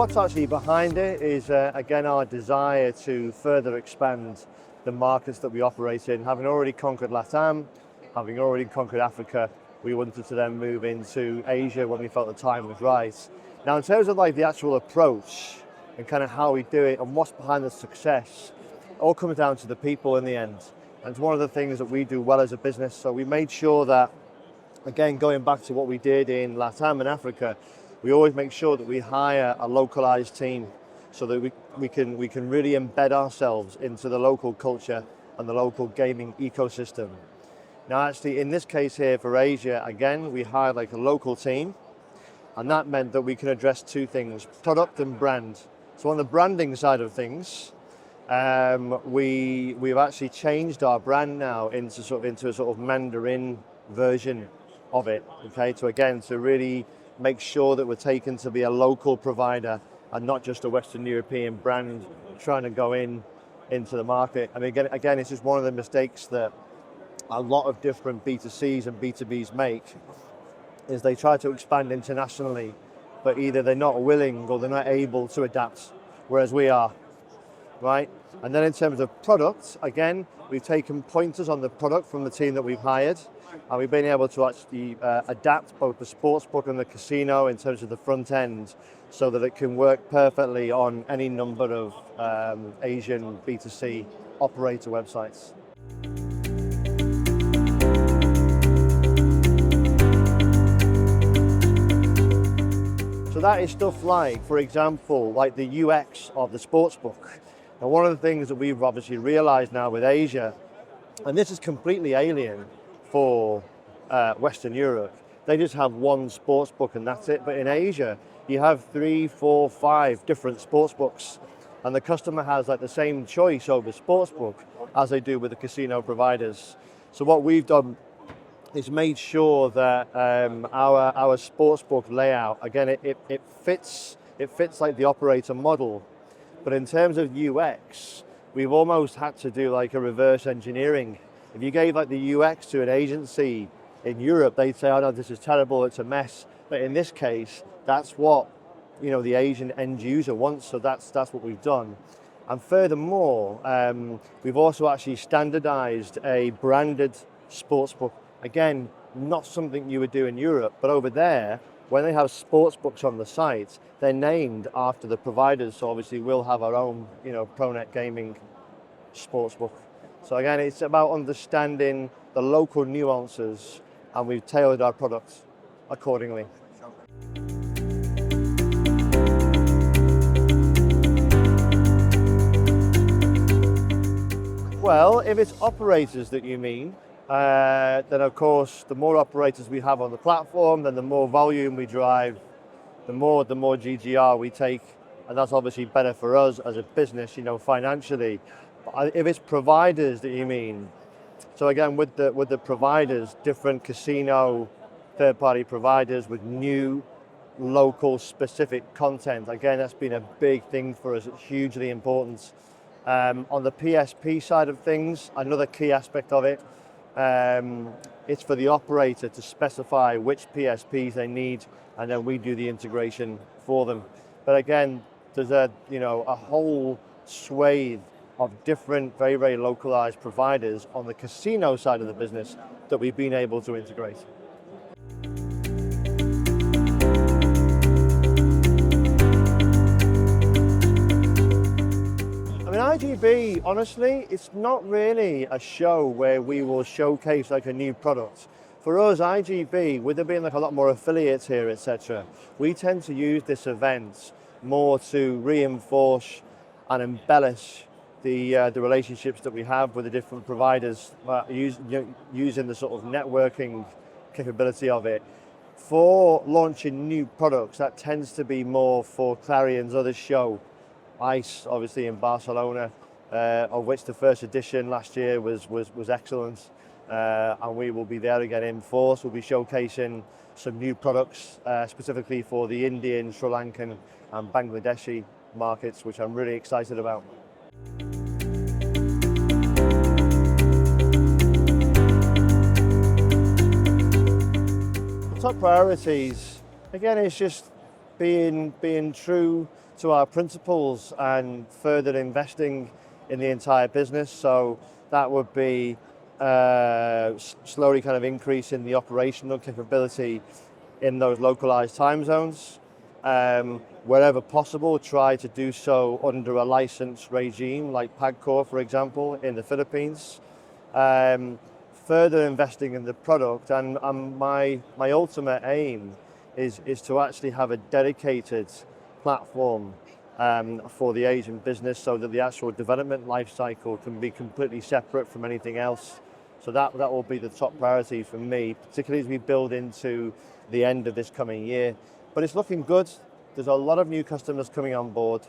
what's actually behind it is, again, our desire to further expand the markets that we operate in. Having already conquered LATAM, having already conquered Africa, we wanted to then move into Asia when we felt the time was right. Now, in terms of like the actual approach and kind of how we do it and what's behind the success, it all comes down to the people in the end. And it's one of the things that we do well as a business. So we made sure that, again, going back to what we did in LATAM and Africa, we always make sure that we hire a localized team so that we can really embed ourselves into the local culture and the local gaming ecosystem. Now, actually, in this case here for Asia, again, we hired like a local team, and that meant that we can address two things: product and brand. So on the branding side of things, we've actually changed our brand now into a sort of Mandarin version of it. Okay, to really make sure that we're taken to be a local provider and not just a Western European brand trying to go into the market. And again, it's just one of the mistakes that a lot of different B2Cs and B2Bs make, is they try to expand internationally, but either they're not willing or they're not able to adapt, whereas we are, right? And then in terms of products, again, we've taken pointers on the product from the team that we've hired, and we've been able to actually adapt both the sportsbook and the casino in terms of the front end so that it can work perfectly on any number of Asian B2C operator websites. So that is stuff like, for example, like the UX of the sportsbook. Now, one of the things that we've obviously realized now with Asia, and this is completely alien for Western Europe, they just have one sportsbook and that's it. But in Asia, you have 3, 4, 5 different sportsbooks, and the customer has like the same choice over sportsbook as they do with the casino providers. So what we've done is made sure that our sportsbook layout, again, it fits like the operator model, but in terms of UX, we've almost had to do like a reverse engineering. If you gave like the UX to an agency in Europe, they'd say, "Oh no, this is terrible, it's a mess." But in this case, that's what the Asian end user wants. So that's what we've done. And furthermore, we've also actually standardized a branded sportsbook. Again, not something you would do in Europe, but over there, when they have sportsbooks on the site, they're named after the providers. So obviously we'll have our own, Pronet gaming sportsbook. So again, it's about understanding the local nuances, and we've tailored our products accordingly. Well, if it's operators that you mean, then of course, the more operators we have on the platform, then the more volume we drive, the more GGR we take, and that's obviously better for us as a business, financially. But if it's providers that you mean, so again, with the providers, different casino third-party providers with new local specific content, again, that's been a big thing for us. It's hugely important. On the PSP side of things, another key aspect of it, it's for the operator to specify which PSPs they need, and then we do the integration for them. But again, there's a whole swathe of different, very, very localized providers on the casino side of the business that we've been able to integrate. I mean, iGB, honestly, it's not really a show where we will showcase like a new product. For us, iGB, with there being like a lot more affiliates here, etc., we tend to use this event more to reinforce and embellish the relationships that we have with the different providers, using the sort of networking capability of it. For launching new products, that tends to be more for Clarion's other show, ICE, obviously in Barcelona, of which the first edition last year was excellent, and we will be there again in force. We'll be showcasing some new products specifically for the Indian, Sri Lankan and Bangladeshi markets, which I'm really excited about. The top priorities, again, it's just being true to our principles and further investing in the entire business. So that would be slowly kind of increasing the operational capability in those localized time zones. Wherever possible, try to do so under a license regime like PAGCOR, for example, in the Philippines. Further investing in the product, and my ultimate aim is to actually have a dedicated platform for the Asian business, so that the actual development life cycle can be completely separate from anything else. So that will be the top priority for me, particularly as we build into the end of this coming year. But it's looking good. There's a lot of new customers coming on board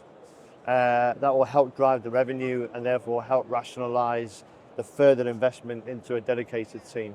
that will help drive the revenue and therefore help rationalize the further investment into a dedicated team.